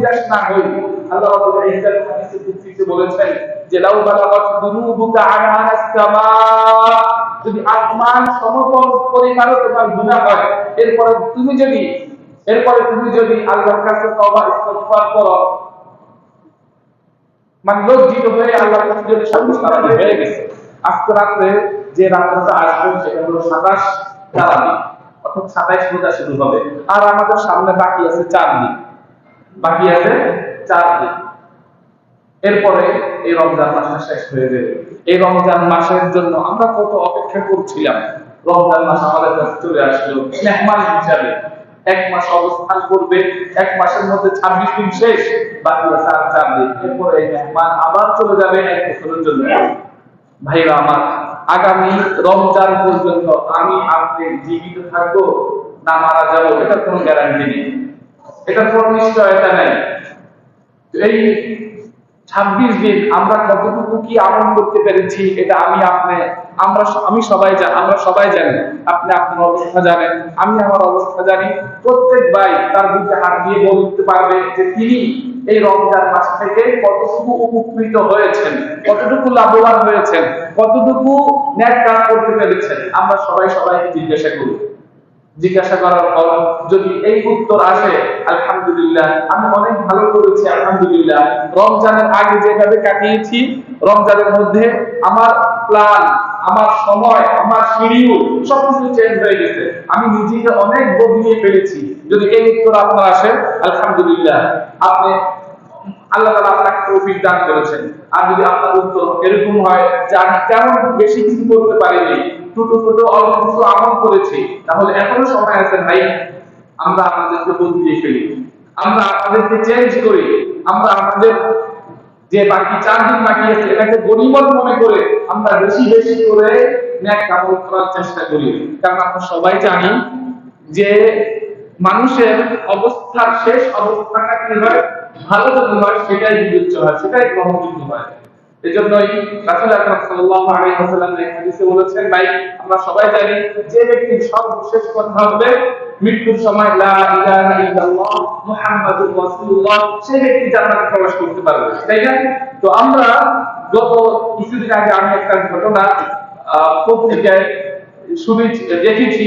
নিরাশ না হই। আল্লাহ রাব্বুল ইজ্জত হাদিসে কুদসিতে বলেছেন যে লাউ বালাগাত দুনুবুকা আনানাস সামা, যদি আসমান সমতল পরিমাণও তোমার গুনাহ হয়, এরপরে তুমি যদি আল্লাহর কাছে তওবা ইস্তিগফার করো, মানে লজ্জিত হয়ে আল্লাহর কাছে যদি শর্মিন্দা হয়ে গেছে, আজকে রাত্রে যে রাতটা আসবে সেটা হলো 27 তারাবি, অর্থাৎ 27 রোজা শুরু হবে। আর আমাদের সামনে বাকি আছে 4 দিন, বাকি আছে 4 দিন। এরপরে এই রমজান মাসটা শেষ হয়ে যাবে। এই রমজান মাসের জন্য আমরা কত অপেক্ষা করছিলাম। রমজান মাস আমাদের কাছে চলে আসলো মেহমান হিসাবে। এক মাস অবস্থান করবে, এক মাসের মধ্যে 26 দিন শেষ, বাকি আছে আর 4 দিন। এরপরে এই মেহমান আবার চলে যাবে এক বছরের জন্য। ভাইরা আমার, আগামী রমজান পর্যন্ত আমি আপনি জীবিত থাকবো না মারা যাবো, এটার কোনো গ্যারান্টি নেই, এটার কোনো নিশ্চয়তা নেই। এই 26 দিন আমরা কতটুকু কি আমল করতে পেরেছি, এটা আমরা সবাই জানি। আপনি আপনার অবস্থা জানেন, আমি আমার অবস্থা জানি। প্রত্যেক ভাই তার বুকে হাত দিয়ে বলতে পারবে যে তিনি এই রমজান মাস থেকে কতটুকু উপকৃত হয়েছেন, কতটুকু লাভবান হয়েছেন, কতটুকু ন্যাক কাজ করতে পেরেছেন। আমরা সবাইকে জিজ্ঞাসা করার পর যদি এই উত্তর আসে আলহামদুলিল্লাহ, আমি অনেক ভালো করেছি, আলহামদুলিল্লাহ, রমজানের আগে যেভাবে কাটিয়েছি, রমজানের মধ্যে আমার প্ল্যান, আমার সময়, আমার শিডিউল সবকিছু চেঞ্জ হয়ে গেছে, আমি নিজেকে অনেক বদলিয়ে ফেলেছি, যদি এই উত্তর আপনার আসে আলহামদুলিল্লাহ, আপনি আল্লাহ তাআলা আপনাকে তৌফিক দান করেছেন। আর যদি আপনার উত্তর এরকম হয় যে আমি তেমন বেশি কিছু করতে পারিনি, ছোট অল্প কিছু আমল করেছি, তাহলে এখনো সময় আছে ভাই, আমরা আমাদেরকে বদলিয়ে ফেলি, আমরা আমাদেরকে চেঞ্জ করি, আমরা আমাদের যে বাকি 4 দিন বাকি আছে এটাকে গনিমত মনে করে আমরা বেশি করে নেক আমল করার চেষ্টা করি। কারণ আমরা সবাই জানি যে মানুষের অবস্থার শেষ অবস্থাটা কি হয়, ভালো যদি হয় সেটাই বিবেচ্য হয়, সেটাই গ্রহণযোগ্য হয়। এজন্যই রাসূল আকরাম সাল্লাল্লাহু আলাইহি ওয়াসাল্লাম এই হাদিসে বলেছেন, ভাই আমরা সবাই জানি যে ব্যক্তির সর্বশেষ কথা হবে মৃত্যুর সময় লা ইলাহা ইল্লাল্লাহ মুহাম্মাদুর রাসূলুল্লাহ, সেই ব্যক্তি জান্নাতে প্রবেশ করতে পারবে, তাই না? তো আমরা গত কিছুদিন আগে আমি একটা ঘটনা পত্রিকায় দেখেছি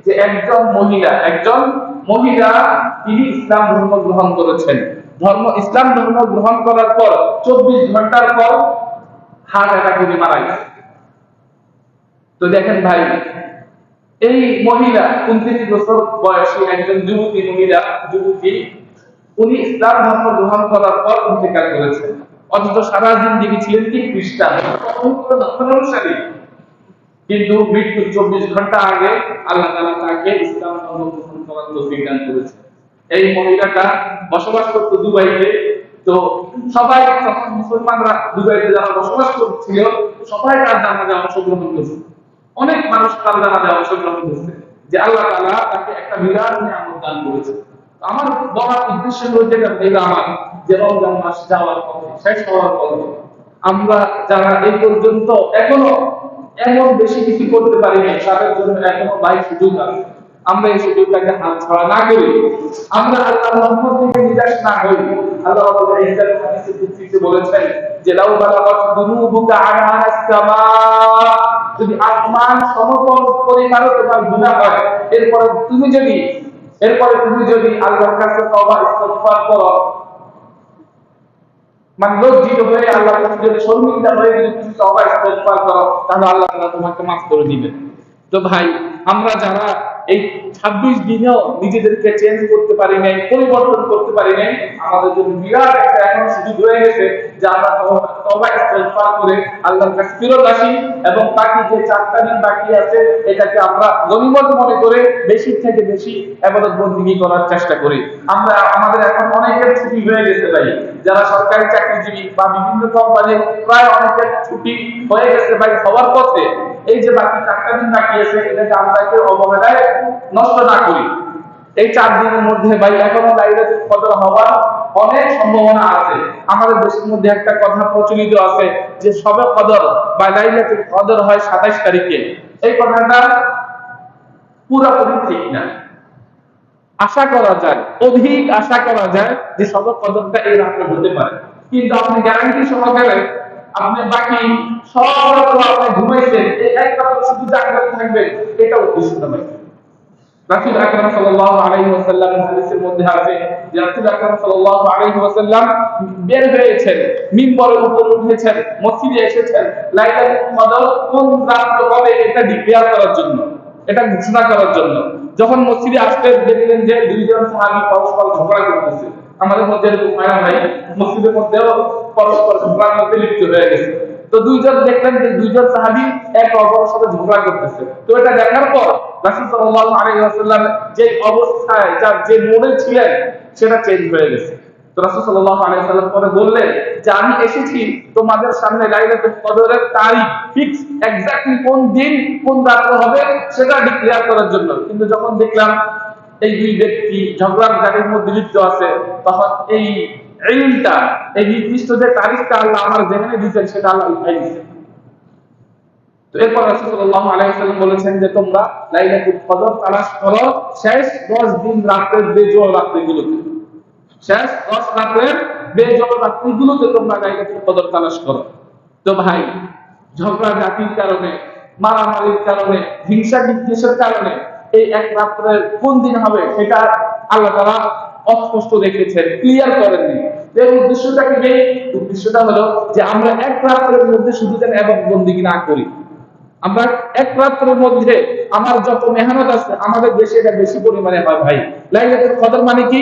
যে একজন মহিলা তিনি ইসলাম ধর্ম গ্রহণ করেছেন। ইসলাম ধর্ম গ্রহণ করার পর 24 ঘন্টার পর হার্ট অ্যাটাকে মারা গেছে। তো দেখেন ভাই, এই মহিলা 29 বছর বয়সী একজন যুবতী, উনি ইসলাম ধর্ম গ্রহণ করার পর ইন্তেকাল করেছেন। অথচ সারা জিন্দেগি ছিলেন কি খ্রিস্টান অনুসারী, কিন্তু মৃত্যুর 24 ঘন্টা আগে আল্লাহ তাআলা তাকে ইসলাম ধর্ম গ্রহণ করার তৌফিক দান করেছেন। এই মহিলাটা বসবাস করত দুবাইতে। তো সবাই মুসলমানরা দুবাইতে যারা বসবাস করছিল সবাই তার জানাজা অংশগ্রহণ করেছে। অনেক মানুষ তার জানাজা অংশগ্রহণ করেছে যে আল্লাহ তাআলা তাকে একটা বিরাট নিয়ামত দান করেছে। আমার বলার উদ্দেশ্য হলো যে রমজান মাস যাওয়ার পথে, শেষ হওয়ার পথে আমরা যারা এই পর্যন্ত এখনো এমন বেশি কিছু করতে পারিনি, তাদের জন্য এখনো সুযোগ আছে। আমরা এই সুযোগটাকে হাতছাড়া না করি, আমরা আল্লাহর রহমত থেকে নিরাশ না হই। আল্লাহ রাব্বুল ইজ্জত হাদিসে কুদসিতে বলেছেন যে লাউ বালাগাত দুনুবুকা আনানাস সামা, যদি আসমান সমতল পরিমাণও তোমার গুনাহ হয়, এরপরে তুমি যদি আল্লাহর কাছে তওবা ইস্তিগফার করো, মানে লজ্জিত হয়ে আল্লাহর কাছে যদি শর্মিন্দা হয়ে যদি তুমি তওবা ইস্তিগফার করো, তাহলে আল্লাহ তাআলা তোমাকে মাফ করে দিবেন। তো ভাই, আমরা যারা এই 26 দিনেও নিজেদেরকে চেঞ্জ করতে পারি নাই, পরিবর্তন করতে পারি নাই, আমাদের জন্য বিরাট একটা এখন সুযোগ হয়ে গেছে যে আমরা তওবা ইস্তিগফার করে আল্লাহর কাছে ফিরত আসি এবং বাকি যে 4টা দিন বাকি আছে এটাকে আমরা গনিমত মনে করে বেশি থেকে বেশি ইবাদত বন্দেগী করার চেষ্টা করি। আমাদের এখন অনেকের ছুটি হয়ে গেছে ভাই, যারা সরকারি চাকরিজীবী বা বিভিন্ন কোম্পানির প্রায় অনেকের ছুটি হয়ে গেছে ভাই, হওয়ার পথে। এই যে বাকি 4টা দিন বাকি আছে এটাকে আমরা কেউ অবহেলায় নষ্ট না করি। এই 4 দিনের মধ্যে ভাই এখনো লাইলাতুল কদর হওয়ার অনেক সম্ভাবনা আছে। আমাদের দেশের মধ্যে একটা কথা প্রচলিত আছে যে শবে কদর বা লাইলাতুল কদর হয় 27 তারিখে। এই কথাটা পুরোপুরি ঠিক না। আশা করা যায় অধিক আশা করা যায় যে সবে কদরটা এই রাতে হতে পারে। কিন্তু আপনি গ্যারান্টি সহকারে আপনি বাকি সব রাত আপনি ঘুমাইছেন, এই এক রাত শুধু জাগ্রত থাকবে, এটা উদ্দেশ্য নয়। রাসূল আকরাম সাল্লাল্লাহু আলাইহি ওয়াসাল্লামের হাদিসের মধ্যে আছে যে রাসূল আকরাম সাল্লাল্লাহু আলাইহি ওয়াসাল্লাম বের হয়েছেন, মিম্বরের উপরে উঠেছেন, মসজিদে এসেছেন লাইলাতুল কদর কোন রাতে হবে এটা ডিক্লেয়ার করার জন্য, এটা ঘোষণা করার জন্য। যখন মসজিদে আসতে দেখলেন যে দুইজন সাহাবী পরস্পর ঝগড়া করতেছে, আমাদের মধ্যে এরকম হয় না ভাই, মসজিদের মধ্যেও পরস্পর ঝগড়ার মধ্যে লিপ্ত হয়ে গেছে। তো দুইজন দেখলেন যে দুইজন সাহাবী এক অপরের সাথে ঝগড়া করতেছে। তো এটা দেখার পর রাসূল সাল্লাল্লাহু আলাইহি ওয়াসাল্লাম যে অবস্থায় যে মোড়ে ছিলেন সেটা চেঞ্জ হয়ে গেছে। তো রাসূল সাল্লাল্লাহু আলাইহি ওয়াসাল্লাম পরে বললেন যে আমি এসেছি তোমাদের সামনে লাইলাতুল কদরের তারিখ ফিক্স এক্স্যাক্টলি কোন দিন কোন রাতে হবে সেটা ডিক্লেয়ার করার জন্য। কিন্তু যখন দেখলাম এই দুই ব্যক্তি ঝগড়ার জায়গার মধ্যে লিপ্ত আছে, তখন এই ইলমটা, এই নির্দিষ্ট যে তারিখটা আল্লাহ আমার যেখানে দিয়েছেন সেটা আল্লাহ উঠাই দিয়েছেন। তো এরপর রাসূল সাল্লাল্লাহু আলাইহি ওয়াসাল্লাম বলেছেন যে তোমরা লাইলাতুল কদর তালাশ করো শেষ 10 দিন রাতের বেজোড় রাত্রিগুলোতে, শেষ 10 রাতের বেজোড় রাত্রিগুলোতে তোমরা লাইলাতুল কদর তালাশ করো। তো ভাই, ঝগড়া জাতির কারণে, মারামারির কারণে, হিংসা বিদ্বেষের কারণে এই এক রাত্রের কোন দিন হবে সেটা আল্লাহ তাআলা অস্পষ্ট রেখেছেন, ক্লিয়ার করেননি। এর উদ্দেশ্যটা কি? উদ্দেশ্যটা হলো যে আমরা এক রাতের মধ্যে শুধু যেন ইবাদত বন্দেগী না করি, আমরা এক রাতের মধ্যে আমার যত মেহনত আছে আমাদের দেশে এটা বেশি পরিমাণে হয় ভাই। লাইলাতুল কদর মানে কি?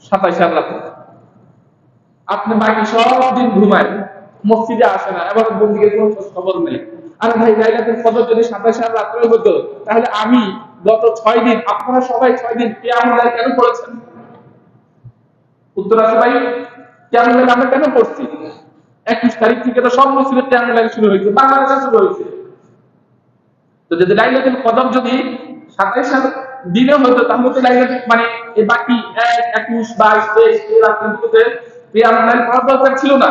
27 রাত। আপনি বাকি সব দিন ঘুমায়, মসজিদে আসে না, ইবাদত বন্দেগীর কোনো খোঁজ খবর নেই। আর ভাই লাইলাতুল কদর যদি 27 রাত্রে হতো তাহলে আমি গত 6 দিন, আপনারা সবাই 6 দিন কিয়ামুল লাইল কেন পড়েছেন? উত্তর আছে ভাই, কিয়ামুল লাইল আমরা কেন পড়ছি? 21 তারিখ থেকে তো সব মসজিদে কিয়ামুল লাইল শুরু হয়েছে, বাংলাদেশে শুরু হয়েছে। তো যদি লাইলাতুল কদর যদি 27 দিনে হতো তাহলে তো লাইলাতুল মানে এই বাকি 1, 21, 22, 23 এই রাতগুলোতে কিয়ামুল লাইল পড়ার দরকার ছিল না।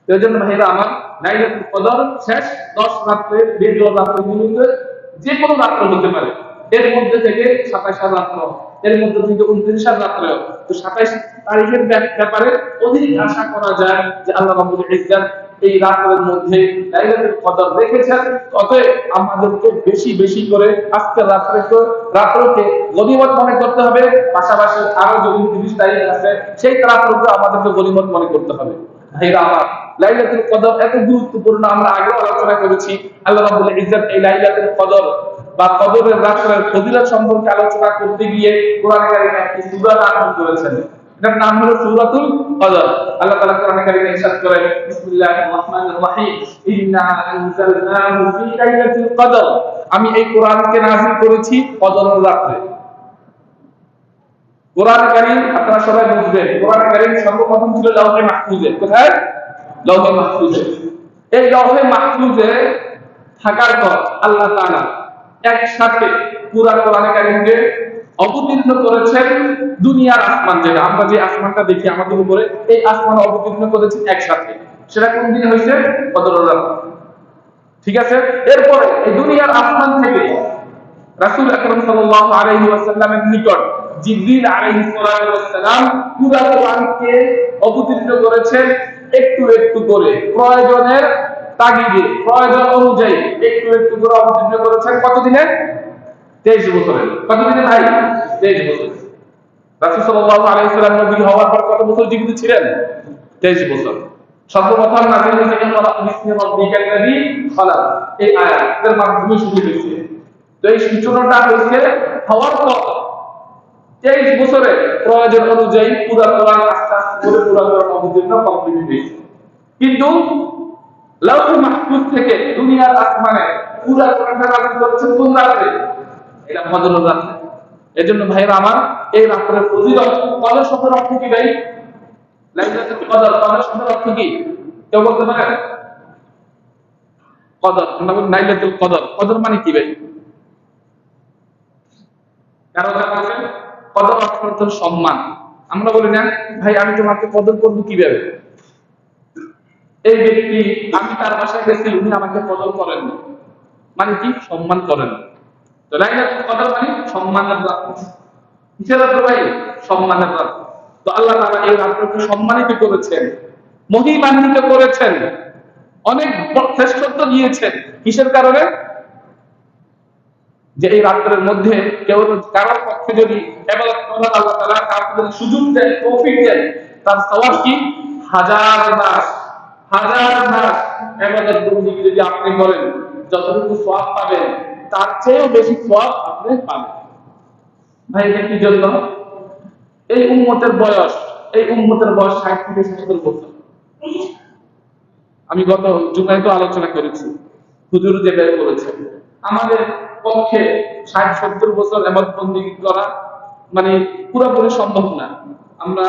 এজন্য ভাইরা আমার, লাইলাতুল কদর শেষ 10 রাতের বেজোড় রাতগুলোতে যে কোনো রাত্র হতে পারে। এর মধ্যে থেকে 27 রাত্র, এর মধ্যে থেকে 29 রাত্র। তো 27 তারিখের ব্যাপারে অধিক আশা করা যায় যে আল্লাহ রাব্বুল ইজ্জত এই রাতের মধ্যে লাইলাতুল কদর রেখেছেন। অতএব আমাদেরকে বেশি বেশি করে আজকের রাত্রকে গনিমত মনে করতে হবে। পাশাপাশি আরো যদি 30 তারিখ আছে সেই রাত্রকে আমাদেরকে গনিমত মনে করতে হবে। ভাইরা আমার, লাইলাতুল কদর এত গুরুত্বপূর্ণ, আমরা আগেও আলোচনা করেছি। আল্লাহ রাব্বুল ইজ্জত এই লাইলাতুল কদর বা কদরের রাতের ফজিলত সম্পর্কে আলোচনা করতে গিয়ে কোরআনে কারিমে একটি সূরা নাযিল করেছেন। এটার নাম হলো সূরাতুল কদর। আল্লাহ তাআলা কোরআনে কারিমে ইরশাদ করেন, বিসমিল্লাহির রাহমানির রাহিম, ইন্না আনজালনাহু ফি লাইলাতুল কদর। আমি এই কোরআনকে নাযিল করেছি কদরের রাতে। কোরআন কারীম আপনারা সবাই বুঝবেন, কোরআন কারীম সর্বপ্রথম ছিল লাওহে মাহফুজে। কোথায়? লাওহে মাহফুজে। এই লাওহে মাহফুজে থাকার পর আল্লাহ তাআলা একসাথে পুরা কোরআন কারীমকে অবতীর্ণ করেছেন দুনিয়ার আসমান, যেটা আমরা যে আসমানটা দেখি আমাদের উপরে, এই আসমান অবতীর্ণ করেছেন একসাথে। সেটা কোন দিন হয়েছে? কদরের রাতে। ঠিক আছে? এরপরে এই দুনিয়ার আসমান থেকে রাসূল আকরাম সাল্লাল্লাহু আলাইহি ওয়াসাল্লামের নিকট জিবরিল আলাইহিস সালাম পুরা কোরআনকে অবতীর্ণ করেছেন একটু একটু করে, প্রয়োজনের তাগিদে, প্রয়োজন অনুযায়ী একটু একটু করে অবতীর্ণ করেছেন। কতদিনে? 23 বছরে। কতদিনে ভাই? 23 বছর। রাসূল সাল্লাল্লাহু আলাইহি ওয়াসাল্লাম নবী হওয়ার পর কত বছর জীবিত ছিলেন? 23 বছর। সর্বপ্রথম নাযিল হয়েছে ইকরা বিসমি রাব্বিকাল লাযী খালাক, এই আয়াতের মাধ্যমে শুরু হয়েছে। তো এই সূচনাটা হয়েছে হওয়ার পর 23 বছরে প্রয়োজন অনুযায়ী পুরা কোরআন আস্তে আস্তে করে পুরা কোরআন অবতীর্ণ কমপ্লিট হয়েছে। কিন্তু লাওহে মাহফুজ থেকে দুনিয়ার আসমানে পুরা কোরআনটা নাযিল করেছে কোন রাতে? এটা কদরের রাতে। এজন্য ভাইরা আমার, এই রাতের ফজিলত, কদর শব্দের অর্থ কি ভাই? লাইলাতুল কদর, কদর শব্দের অর্থ কি কেউ বলতে পারে? কদর আমরা বলি লাইলাতুল কদর, কদর মানে কি ভাই? কারো জানা আছে? কদর অর্থ হচ্ছে সম্মান। আমরা বলি না ভাই আমি তোমাকে কদর করব কিভাবে? এই ব্যক্তি, আমি তার বাসায় গেছি, উনি আমাকে কদর করেন না, মানে কি? সম্মান করেন। তো লাইলাতুল কদর মানে সম্মানের রাত। কিসের রাত্র ভাই? সম্মানের রাত্র। তো আল্লাহ তাআলা এই রাত্রকে সম্মানিত করেছেন, মহিমান্বিত করেছেন, অনেক শ্রেষ্ঠত্ব দিয়েছেন। কিসের কারণে? যে এই রাত্রের মধ্যে কেউ কারোর পক্ষে যদি ইবাদত করার আল্লাহ তাআলা কাউকে যদি সুযোগ দেন, তৌফিক দেন, তার সওয়াব কি? হাজার মাস, হাজার মাস ইবাদত বندگی যদি আপনি করেন, যতটুকু সওয়াব পাবেন তার চেয়েও বেশি সওয়াব আপনি পাবেন। ভাই এটা কি জন্য? এই উম্মতের বয়স, এই উম্মতের বয়স 60 থেকে 70 বছর। আমি গত জুমায় তো আলোচনা করেছি, হুজুর যে বের করেছেন আমাদের পক্ষে 60-70 বছর ইবাদত বندگی করা মানে পুরোপুরি সম্ভব না। আমরা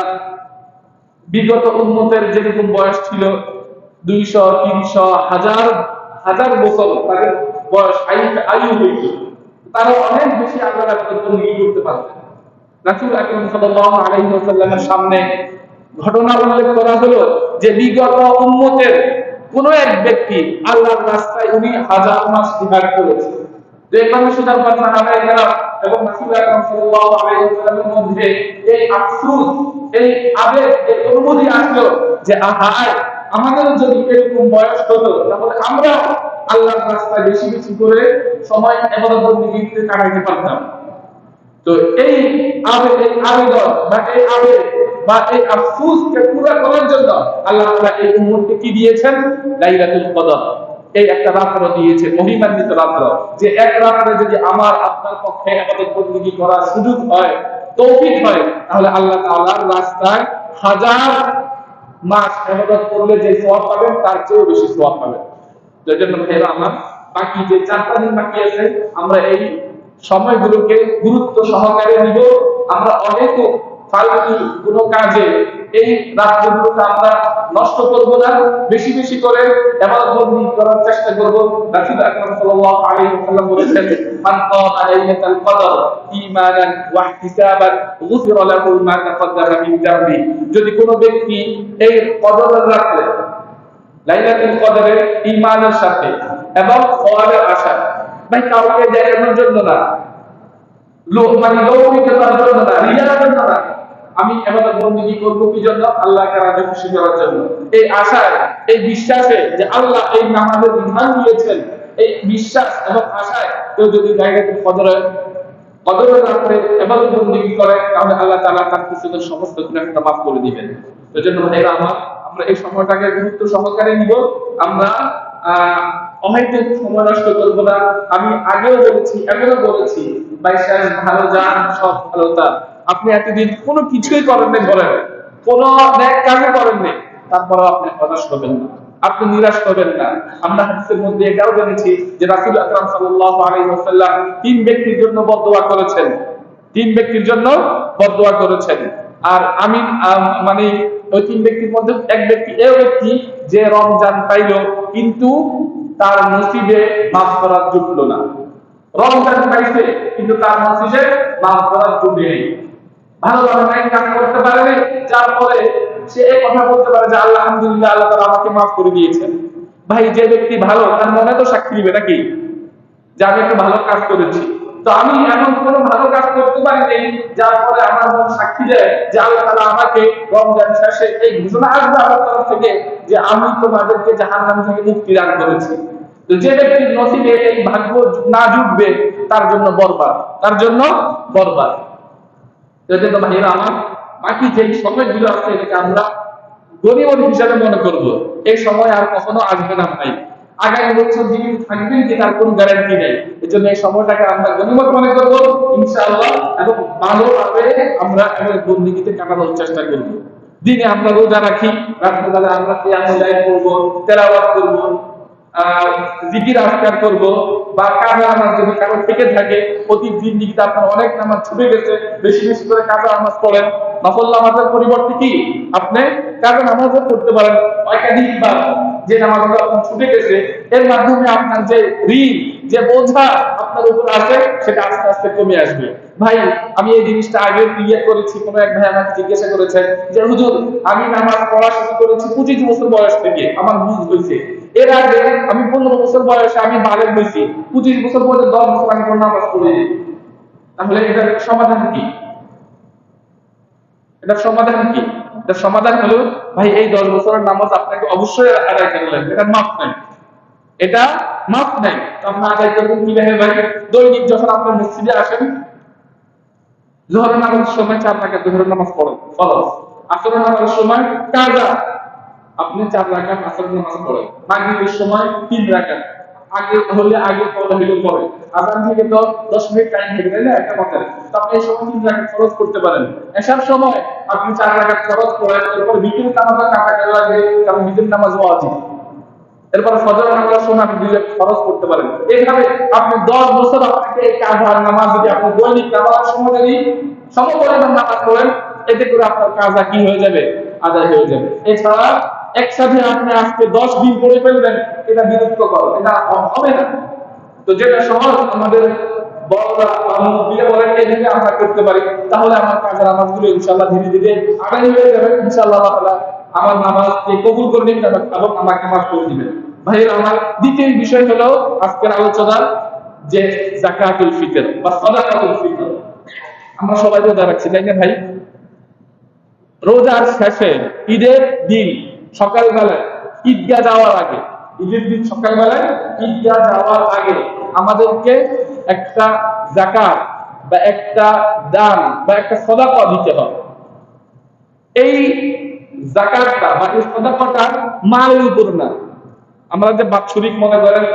বিগত উম্মতের যেরকম বয়স ছিল 200, 300, হাজার বছর তাদের বয়স আয়ু হইত, তারা অনেক বেশি আল্লাহর ইবাদত বندگی করতে পারতেন। রাসূল আকরাম সাল্লাল্লাহু আলাইহি ওয়াসাল্লামের সামনে ঘটনা উল্লেখ করা হলো যে বিগত উম্মতের কোন এক ব্যক্তি আল্লাহর রাস্তায় উনি হাজার মাস জিহাদ করেছে। যে কারণে সুদার কথা হারাই গেল এবং রাসূল আকরাম সাল্লাল্লাহু আলাইহি ওয়াসাল্লামের মধ্যে এই আফসোস, এই আবেগ, এই অনুভূতি আসলো যে আহায় আমাদের যদি এরকম বয়স হতো তাহলে আমরা আল্লাহর রাস্তায় বেশি বেশি করে সময় ইবাদত বندگিতে কাটাইতে পারতাম। তো এই আবেদন বা এই আবেগ বা এই আফসোসকে পুরো করার জন্য আল্লাহ তাআলা এই উম্মতকে কি দিয়েছেন? লাইলাতুল কদর, এই একটা রাত্র দিয়েছে, মহিমান্বিত রাত্র, যে এক রাত্রে যদি আমার আপনার পক্ষে ইবাদত বندگی করার সুযোগ হয়, তৌফিক হয়, তাহলে আল্লাহ তাআলার রাস্তায় হাজার মাস ইবাদত করলে যে সওয়াব পাবেন তার চেয়েও বেশি সওয়াব পাবেন। যেজন্য ভাইরা আমার বাকি যে 4টা দিন বাকি আছে আমরা এই সময়গুলোকে গুরুত্ব সহকারে নিব। আমরা অনেক ফালতু কোনো কাজে এই রাতগুলোকে আমরা নষ্ট করব না, বেশি বেশি করে ইবাদত বندگی করার চেষ্টা করব। রাসূল আকরাম সাল্লাল্লাহু আলাইহি ওয়াসাল্লাম বলেছেন, মান কামা লাইলাতাল কদর ঈমানান ওয়া ইহতিসাবান গুফিরা লাহু মা তাকাদ্দামা মিন যামবি। যদি কোনো ব্যক্তি এই কদরের রাতে লাইলাতুল কদরের ঈমানের সাথে এবং সওয়াবের আশা, ভাই কাউকে দেখানোর জন্য না, লৌকিকতার জন্য না, রিয়ার জন্য না, আমি ইবাদত বندگی করব কি জন্য? আল্লাহকে রাজি খুশি করার জন্য। এই আশায়, এই বিশ্বাসে যে আল্লাহ এই নামাজের বিধান দিয়েছেন, এই বিশ্বাস এবং আশায় কেউ যদি লাইলাতুল কদরের রাতে ইবাদত বندگی করে তাহলে আল্লাহ তাআলা তার পিছনের সমস্ত গুনাহটা মাফ করে দিবেন। এজন্য ভাইরা আমরা এই সময়টাকে গুরুত্ব সহকারে নিব। আমরা অহেতুক সময় নষ্ট করব না। আমি আগেও বলেছি, এখনো বলেছি, বাইশাস ভালো যান সব ভালো তার। আপনি এতদিন কোনো কিছুই করেন নাই, বলেন কোনো নেক কাজও করেন নাই, তারপরেও আপনি হতাশ হবেন না, আপনি নিরাশ হবেন না। আমরা হাদিসের মধ্যে এটাও জেনেছি যে রাসূল আকরাম সাল্লাল্লাহু আলাইহি ওয়াসাল্লাম 3 ব্যক্তির জন্য বদদোয়া করেছেন, 3 ব্যক্তির জন্য বদদোয়া করেছেন। আর আমি মানে ওই 3 ব্যক্তির মধ্যে এক ব্যক্তি এই ব্যক্তি যে রমজান পাইলো কিন্তু তার নসিবে মাফ করার জুটলো না। রমজান পাইছে কিন্তু তার নসিবে মাফ করার জুটে নেই, ভালোভাবে নাই কাজ করতে পারেনি, যার ফলে সে এই কথা বলতে পারে যে আলহামদুলিল্লাহ আল্লাহ তাআলা আমাকে মাফ করে দিয়েছেন। ভাই যে ব্যক্তি ভালো তার মনে তো সাক্ষী দিবে নাকি যে আমি একটা ভালো কাজ করেছি। তো আমি এমন কোনো ভালো কাজ করতে পারিনি যার ফলে আমার মন সাক্ষী দেয় যে আল্লাহ তাআলা আমাকে রমজান শেষে এই ঘোষণা আসবে আল্লাহর তরফ থেকে যে আমি তোমাদেরকে জাহান্নাম থেকে মুক্তি দান করেছি। তো যে ব্যক্তির নসিবে এই ভাগ্য না জুটবে তার জন্য বরবাদ, তার জন্য বরবাদ। এজন্য ভাইরা আমার বাকি যে সময়গুলো আছে এটাকে আমরা গনিমত হিসাবে মনে করব। এই সময় আর কখনো আসবে না ভাই, আগামী বছর জীবিত থাকবেন কি তার কোনো গ্যারান্টি নেই। এজন্য এই সময়টাকে আমরা গনিমত মনে করব ইনশাআল্লাহ, এবং ভালোভাবে আমরা আমাদের বندگিতে কাটানোর চেষ্টা করব। দিনে আমরা রোজা রাখি, রাত্রিবেলা আমরা কিয়ামুল লাইল করব, তেলাওয়াত করব, জিকির আজকার করব, বা কাজা নামাজ যদি কারো থেকে থাকে, প্রতি জিন্দিগিতে আপনার অনেক নামাজ ছুটে গেছে, বেশি বেশি করে কাজা নামাজ পড়েন। নফল নামাজের পরিবর্তে কি আপনি কাজা নামাজও পড়তে পারেন একাধিকবার, যে নামাজগুলো আপনার ছুটে গেছে এর মাধ্যমে আপনার যে ঋণ, যে বোঝা আপনার উপর আছে সেটা আস্তে আস্তে কমে আসবে। ভাই আমি এই জিনিসটা আগে ক্লিয়ার করেছি। কোনো এক ভাই আমাকে জিজ্ঞাসা করেছেন যে হুজুর আমি নামাজ পড়া শুরু করেছি 25 বছর বয়স থেকে, আমার বুঝ হয়েছে। এর আগে আমি 15 বছর বয়সে আমি বালেগ হয়েছি, 25 বছর পরে 10 বছর আমি নামাজ পড়ি। তাহলে এটার সমাধান কি? এটা সমাধান কি? এটা সমাধান হলো ভাই এই 10 বছরের নামাজ আপনাকে অবশ্যই আদায় করতে লাগবে, এটা মাফ নাই, এটা মাফ নাই। তো আপনি আদায় করবেন কিভাবে ভাই? দৈনিক যখন আপনি মসজিদে আসেন, জোহরের নামাজের সময় 4 রাকাত জোহরের নামাজ পড়েন ফরজ, আসরের নামাজের সময় কাজা আপনি 4 রাকাত আসরের নামাজ পড়েন, মাগরিবের সময় 3 রাকাত, আগে হলে আগে পরে হলে পরে, আজান থেকে তো 10 মিনিট টাইম থেকে তাই না একটা মতে, তো আপনি এই সময় 3 রাকাত ফরজ করতে পারেন। এশার সময় আপনি 4 রাকাত ফরজ করেন, এরপর বিকেলের নামাজের কাটা লাগে, কারণ বিকেলের নামাজ ওয়াজিব, এরপর ফজর নামাজের সময় আপনি 2 রাকাত ফরজ করতে পারেন। এইভাবে আপনি 10 বছর আপনাকে এই কাজার নামাজ যদি আপনি দৈনিক নামাজের সময় যদি সমপরিমাণ নামাজ পড়েন, এতে করে আপনার কাজা কি হয়ে যাবে? আদায় হয়ে যাবে। এছাড়া একসাথে আপনি আজকে 10 দিন পড়ে ফেলবেন, এটা বিরক্তকর, এটা হবে না। তো যেটা সহজ আমাদের বড়রা বা মুরব্বীরা বলেন এটাকে আমরা করতে পারি, তাহলে আমার কাজের নামাজগুলো ইনশাআল্লাহ ধীরে ধীরে আদায় হয়ে যাবে। ইনশাআল্লাহ আল্লাহ তাআলা আমার নামাজকে কবুল করে নিবেন এবং আমাকে মাফ করে দিবেন। ভাইয়ের আমার দ্বিতীয় বিষয় হলো আজকের আলোচনার যে যাকাতুল ফিতর বা সাদাকাতুল ফিতর। আমরা সবাই রোজা রাখছি তাই না ভাই? রোজার শেষে ঈদের দিন সকালবেলায় ঈদগাহ যাওয়ার আগে, ঈদের দিন সকালবেলায় ঈদগাহ যাওয়ার আগে আমাদেরকে একটা যাকাত বা একটা দান বা একটা সাদাকা দিতে হবে। এই যাকাতটা বা এই সাদাকাটা মালের উপর না, আমরা যে বাৎসরিক মনে করেন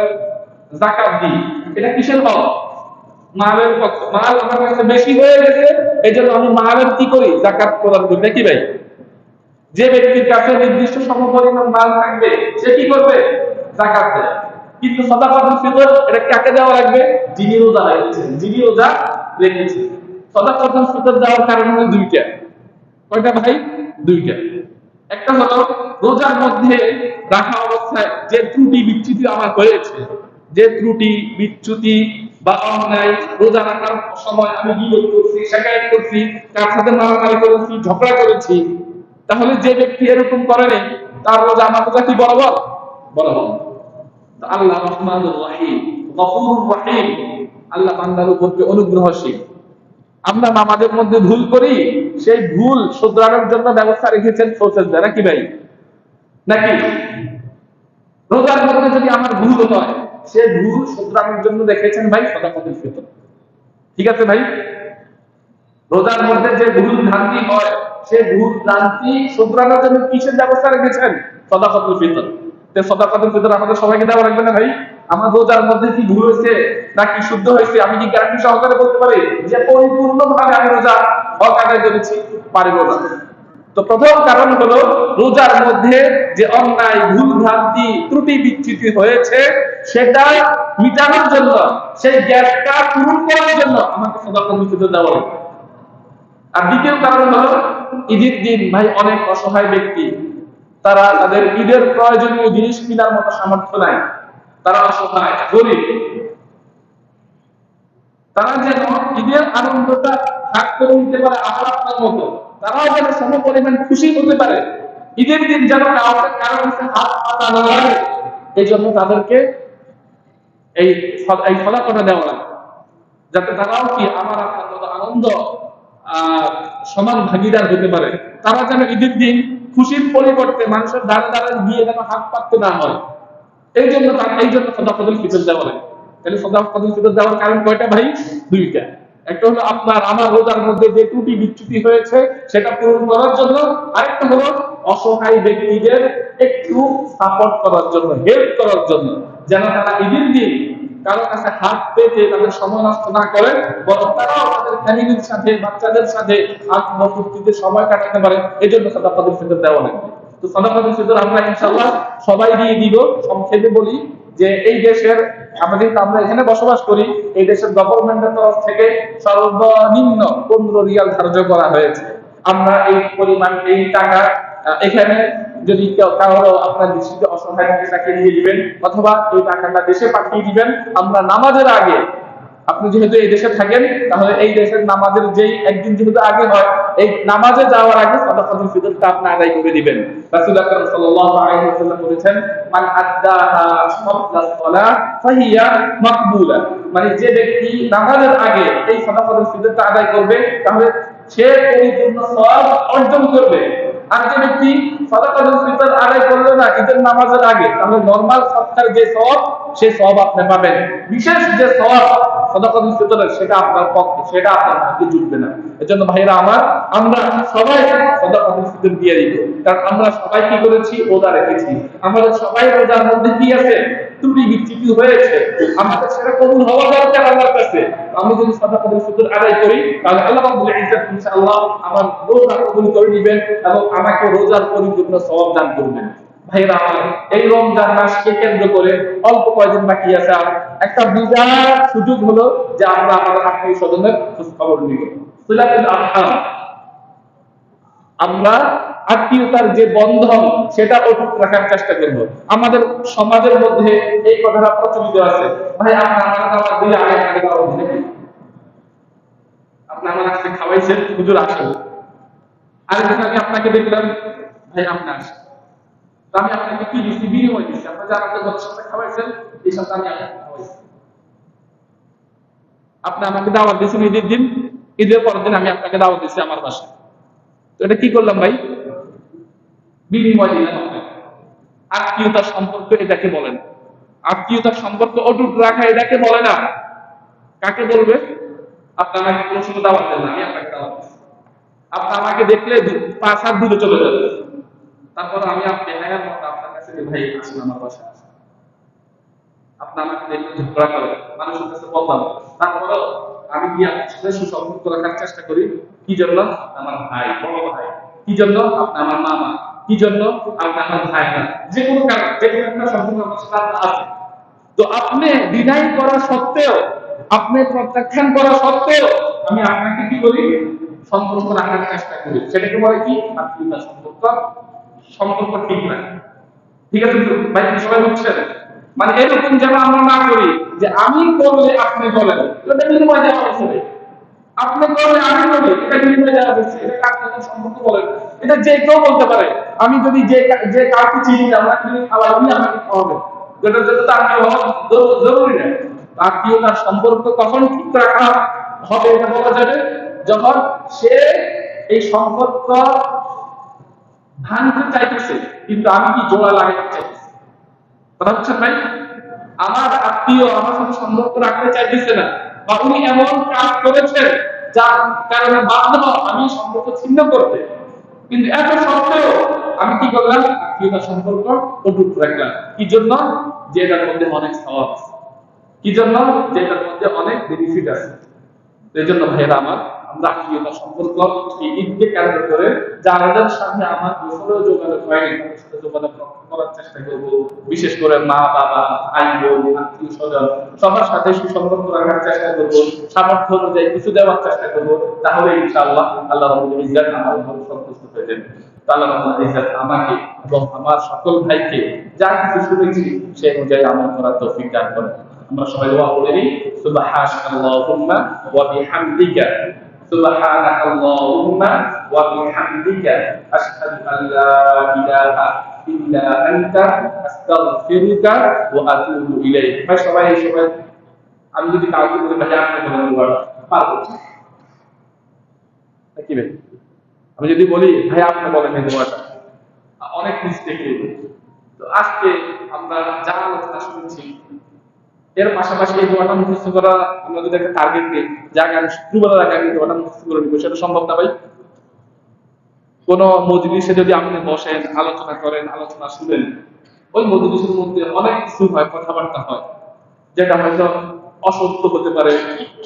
যাকাত দিই, এটা কিসের হক? মালের হক। মাল আমার কাছে বেশি হয়ে গেছে, এজন্য আমি মালের কি করি? যাকাত প্রদান করি, নাকি ভাই? যে ব্যক্তির কাছে নির্দিষ্ট সমপরিমাণ মাল থাকবে সে কি করবে? যাকাত দেয়। কিন্তু সাদাকাতুল ফিতর এটা কাকে দেওয়া লাগবে? যিনি রোজা রেখেছেন, যিনি রোজা রেখেছেন। সাদাকাতুল ফিতর দেওয়ার কারণ হলো দুইটা। কয়টা ভাই? দুইটা। একটা হলো রোজার মধ্যে রাখা অবস্থায় যে ত্রুটি বিচ্যুতি আমার হয়েছে, যে ত্রুটি বিচ্যুতি বা অন্যায়, রোজা রাখার সময় আমি গীবত করছি, শিকায়ত করছি, কার সাথে মারামারি করেছি, ঝগড়া করেছি, তাহলে যে ব্যক্তি এরকম করেনি তার রোজা আমার রোজা কি বরাবর? বরাবর। আল্লাহ রহমানুর রহিম, গফুরুর রহিম, আল্লাহ বান্দার উপর অনুগ্রহশীল। আমরা নামাজের মধ্যে ভুল করি, সেই ভুল শুধরানোর জন্য ব্যবস্থা রেখেছেন প্রসেসর, নাকি ভাই? নাকি রোজার মধ্যে যদি আমার ভুল হয়, সে ভুল শুধরানোর জন্য রেখেছেন ভাই সাদাকাতুল ফিতর। ঠিক আছে ভাই? রোজার মধ্যে যে ভুল ভ্রান্তি হয়, সে ভুল ভ্রান্তি শুধরানোর জন্য কিসের ব্যবস্থা রেখেছেন? সাদাকাতুল ফিতর। তো সাদাকাতুল ফিতর আমাদের সবাইকে দেওয়া লাগবে না ভাই? আমার রোজার মধ্যে কি ভুল হয়েছে নাকি শুদ্ধ হয়েছে, আমি কি গ্যারান্টি সহকারে বলতে পারি যে পরিপূর্ণভাবে আমি রোজা হক আদায় করেছি? পারবো না। তো প্রথম কারণ হলো রোজার মধ্যে যে অন্যায়, ভুল ভ্রান্তি, ত্রুটি বিচ্যুতি হয়েছে সেটা মিটানোর জন্য, সেই গ্যাপটা পূরণ করার জন্য আমাকে সাদাকাতুল ফিতর দেওয়া লাগবে। আর দ্বিতীয় কারণ হলো ঈদের দিন ভাই অনেক অসহায় ব্যক্তি, তারা তাদের ঈদের প্রয়োজনীয় জিনিস কেনার মতো সামর্থ্য নাই, তারা অসহায় গরিব, তারা যেন ঈদের আনন্দটা ভাগ করে নিতে পারে আমার আপনার মতো, তারাও যেন সম পরিমাণ খুশি হতে পারে, ঈদের দিন যেন কাউকে কারো কাছে হাত পাতা না লাগে, এই জন্য তাদেরকে এই এই ফলাফলটা দেওয়া লাগে, যাতে তারাও কি আমার আপনার মতো আনন্দ সমান ভাগিদার হতে পারে। তারা যেন ঈদের দিন খুশির পরিবর্তে মানুষের দ্বারা দ্বারা গিয়ে যেন হাত পাততে না হয়, এই জন্য সাদাকাতুল ফিতর দেওয়া লাগে। তাহলে সাদাকাতুল ফিতর দেওয়ার কারণ কয়টা ভাই? দুইটা। একটা হলো আপনার আমার রোজার মধ্যে যে ত্রুটি বিচ্যুতি হয়েছে সেটা পূরণ করার জন্য, আরেকটা হলো অসহায় ব্যক্তিদের একটু সাপোর্ট করার জন্য, হেল্প করার জন্য, যেন তারা ঈদের দিন কারো কাছে হাত পেতে তাদের সময় নষ্ট না করে, বরং তারাও তাদের ফ্যামিলির সাথে, বাচ্চাদের সাথে আত্মফুর্তিতে সময় কাটাতে পারে। এই জন্য সাদাকাতুল ফিতর দেওয়া লাগবে। তো সাদাকাতুল ফিতর আমরা ইনশাআল্লাহ সবাই দিয়ে দিব। সংক্ষেপে বলি যে এই দেশের আমরা এখানে বসবাস করি, এই দেশের গভর্নমেন্টের তরফ থেকে সর্বনিম্ন 15 রিয়াল ধার্য করা হয়েছে। আমরা এই পরিমাণ, এই টাকা এখানে যদি কারো আপনার দৃষ্টিতে অসহায় থাকে তাকে দিয়ে দিবেন, অথবা এই টাকাটা দেশে পাঠিয়ে দিবেন। আমরা নামাজের আগে, আপনি যেহেতু এই দেশে থাকেন, তাহলে এই দেশের নামাজের যেই একদিন যেহেতু আগে হয়, এই নামাজে যাওয়ার আগে সাদাকাতুল ফিতরটা আপনি আদায় করে দিবেন। রাসূল আকরাম সাল্লাল্লাহু আলাইহি ওয়াসাল্লাম বলেছেন, মান আদ্দাহা ক্বাবলা সালাহ ফাহিয়া মাকবুলা, মানে যে ব্যক্তি নামাজের আগে এই সাদাকাতুল ফিতরটা আদায় করবে, তাহলে সে পরিপূর্ণ সওয়াব অর্জন করবে। আর যে ব্যক্তি সাদাকাতুল ফিতর আদায় করলো না ঈদের নামাজের আগে, তাহলে নরমাল সৎকার যে সওয়াব সেই সওয়াব আপনি পাবেন, বিশেষ যে সওয়াব সাদাকাতুল ফিতরের সেটা আপনার পক্ষে, সেটা আপনার হাতে জুটবে না। এজন্য ভাইরা আমার, আমরা সবাই সাদাকাতুল ফিতর দিয়ে দিব, কারণ আমরা সবাই কি করেছি, রোজা রেখেছি। আমাদের সবাই রোজার মধ্যে কি আছে, ত্রুটি বিচ্যুতি হয়েছে, আমাদের সেটা কবুল হওয়া দরকার আল্লাহর কাছে। আমি যদি সাদাকাতুল ফিতর আদায় করি, তাহলে আল্লাহ রাব্বুল ইজ্জত ইনশাআল্লাহ আমার রোজা কবুল করে নেবেন এবং আমাকে রোজার পরিপূর্ণ সওয়াব দান করবেন। ভাইরা আমার, এই রমজান মাসকে কেন্দ্র করে অল্প কয়েকদিন বাকি আছে, আর একটা বিরাট সুযোগ হলো যে আমরা আমাদের আত্মীয় স্বজনের খোঁজ খবর নিব। সিলাতুল আরহাম, আমরা আত্মীয়তার যে বন্ধন সেটা অটুট রাখার চেষ্টা করব। আমাদের সমাজের মধ্যে এই কথাটা প্রচলিত আছে, ভাই আপনার আমার দাওয়াত দিলে আগে আগে দাওয়াত দিলে আপনি আমার আজকে খাওয়াইছেন, হুজুর আসেন, আরেকদিন আমি আপনাকে দেখলাম, ভাই আপনি আসেন, আমি আপনাকে কি দিচ্ছি, বিনিময় দিচ্ছি, আপনি যে আমাকে গত সপ্তাহে খাওয়াইছেন এই সপ্তাহে আমি আপনাকে খাওয়াইছি। আপনি আমাকে দাওয়াত দিয়েছেন ঈদের দিন, ঈদের পরের দিন আমি আপনাকে দাওয়াত দিচ্ছি আমার বাসায়, তো এটা কি করলাম ভাই, বিনিময় দিলাম আপনাকে। আত্মীয়তার সম্পর্ক এটাকে বলে না, আত্মীয়তার সম্পর্ক অটুট রাখা এটাকে বলে না। কাকে বলবে, আপনি আমাকে কোনো সময় দাওয়াত দেন না, আমি আপনাকে দাওয়াত দিচ্ছি, আপনি আমাকে দেখলে 5 হাত দূরে চলে যাবে, তারপর আমি আপনি হায়ার মতো আপনার কাছে ভাই আসেন আমার বাসায় আসেন, আপনি আমাকে দেখলে ঝগড়া করেন, মানুষের কাছে বললাম, তারপরও আমি কি আপনার সাথে সুসম্পর্ক রাখার চেষ্টা করি। কি জন্য, আমার ভাই, বড় ভাই, কি জন্য, আপনি আমার মামা, কি জন্য, আপনি আমার ভাই না, যে কোনো কারণ, যে কোনো একটা সম্পর্ক আমার সাথে আছে। তো আপনি ডিনাই করা সত্ত্বেও, আপনি প্রত্যাখ্যান করা সত্ত্বেও আমি আপনাকে কি করি, সম্পর্ক রাখার চেষ্টা করি। সেটাকে বলে কি, আত্মীয়তা সম্পর্ক, সম্পর্ক ঠিক রাখা। ঠিক আছে ভাই, সবাই বুঝছেন? মানে এরকম যেন আমরা না করি যে আমি করলে আপনি বলেন, এটা বিনিময় দেওয়া হচ্ছে, আপনি করলে আমি বলি, এটা বিনিময় দেওয়া হচ্ছে, এটা আত্মীয়তার সম্পর্ক বলেন। এটা যে কেউ বলতে পারে, আমি যদি যে কাউকে চিনি না, আমরা যদি খাওয়াই, উনি আমাকে খাওয়াবেন, যেটা যেটা তো আত্মীয় হওয়া জরুরি না। আত্মীয়তার সম্পর্ক কখন ঠিক রাখা হবে এটা বলা যাবে, যখন সে এই সম্পর্ক ভাঙতে চাইতেছে কিন্তু আমি কি জোড়া লাগাতে চাইতেছি। কথা হচ্ছে ভাই, আমার আত্মীয় আমার সাথে সম্পর্ক রাখতে চাইতেছে না, বা উনি এমন কাজ করেছেন যার কারণে বাধ্য আমি সম্পর্ক ছিন্ন করতে, কিন্তু এত সত্ত্বেও আমি কি করলাম, আত্মীয়তার সম্পর্ক অটুট রাখলাম। কি জন্য, যে এটার মধ্যে অনেক সওয়াব আছে, কি জন্য, যে এটার মধ্যে অনেক বেনিফিট আছে। এই জন্য ভাইয়েরা আমার, আমরা আত্মীয়তার সম্পর্ক এই ঈদকে কেন্দ্র করে যাদের সাথে আমার গোসলেও যোগাযোগ হয়নি তাদের সাথে যোগাযোগ করার চেষ্টা করব। বিশেষ করে মা বাবা, ভাই বোন, আত্মীয় স্বজন সবার সাথে সুসম্পর্ক রাখার চেষ্টা করব, সামর্থ্য অনুযায়ী কিছু দেওয়ার চেষ্টা করব। তাহলে ইনশাআল্লাহ আল্লাহ রাব্বুল ইজ্জত আমার উপর সন্তুষ্ট হয়ে যাবেন। আল্লাহ রাব্বুল ইজ্জত আমাকে এবং আমার সকল ভাইকে যা কিছু শুনেছি সেই অনুযায়ী আমল করার তৌফিক দান করেন। আমরা সবাই দোয়া করে নিই, সুবহানাল্লাহুম্মা ওয়া বিহামদিকা, সুবহানাল্লাহুম্মা ওয়া বিহামদিকা, আশহাদু আল লা ইলাহা ইল্লা আনতা, আস্তাগফিরুকা ওয়া আতুবু ইলাইক। ভাই সবাই আমি যদি কাউকে বলি ভাই আপনি বলেন দোয়াটা, পারবো নাকি ভাই? আমি যদি বলি ভাই আপনি বলেন এই দোয়াটা, অনেক মিস্টেক হয়ে যায়। তো আজকে আমরা যা আলোচনা শুনছি এর পাশাপাশি এই দোয়াটা মুখস্থ করা, আমরা যদি একটা টার্গেট দিই যে আগামী শুক্রবার আগে আমি দোয়াটা মুখস্থ করে নিব, সেটা সম্ভব না ভাই? কোন মজলিসে যদি আপনি বসেন, আলোচনা করেন, আলোচনা শুনেন, ওই মজলিসের মধ্যে অনেক কিছু হয়, কথাবার্তা হয় যেটা হয়তো অসত্য হতে পারে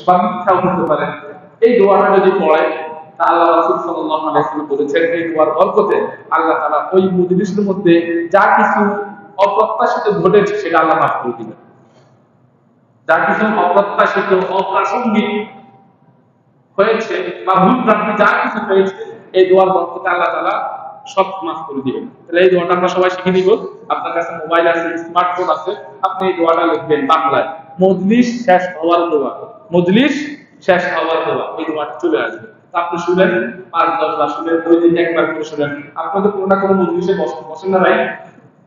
বা মিথ্যাও হতে পারে। এই দোয়াটা যদি পড়ে, তা আল্লাহ রাসূল সাল্লাল্লাহু আলাইহি ওয়াসাল্লাম বলেছেন এই দোয়ার বরকতে আল্লাহ তাআলা ওই মজলিসের মধ্যে যা কিছু অপ্রত্যাশিত ঘটেছে সেটা আল্লাহ মাফ করে দিবেন। যা কিছু অপ্রত্যাশিত, অপ্রাসঙ্গিক হয়েছে বা ভুল ভ্রান্তি যা কিছু হয়েছে, এই দোয়ার বরকতে আল্লাহ তাআলা সব মাফ করে দিবেন। তাহলে এই দোয়াটা আমরা সবাই শিখে নিব। আপনার কাছে মোবাইল আছে, স্মার্টফোন আছে, আপনি এই দোয়াটা লিখবেন বাংলায়, মজলিস শেষ হওয়ার দোয়া, মজলিস শেষ হওয়ার দোয়া, এই দোয়াটা চলে আসবে। আপনি শুনেন, 5-10 বার শুনেন, 2 দিন একবার করে শুনেন। আপনি তো কোনো না কোনো মজলিসে বসেন না ভাই,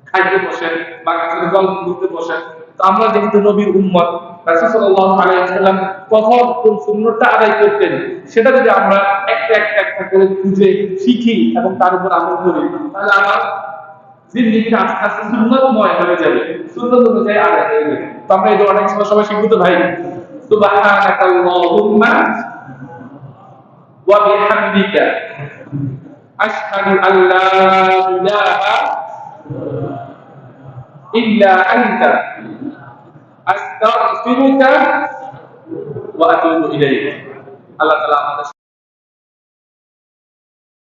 খাইতে বসেন বা কাছে গল্প করতে বসেন, তো আমরা যেহেতু নবীর উম্মত, রাসূল সাল্লাল্লাহু আলাইহি ওয়াসাল্লাম কখন কোন সুন্নতটা আদায় করতেন সেটা যদি আমরা একটা করে খুঁজে শিখি এবং তার উপর আমল করি, তাহলে আমার জিন্দেগিটা আস্তে আস্তে সুন্নতময় হয়ে যাবে, সুন্নত অনুযায়ী আদায় হয়ে যাবে। তো আমরা এই দোয়াটা ইনশাআল্লাহ সবাই শিখব তো ভাই। সুবহানাকাল্লাহুম্মা ওয়া বিহামদিকা আশহাদু আল্লা ইলাহা ইল্লা আনতা আস্তাগফিরুকা ওয়া আতুবু ইলাইক। আল্লাহ তাআলা আমাদের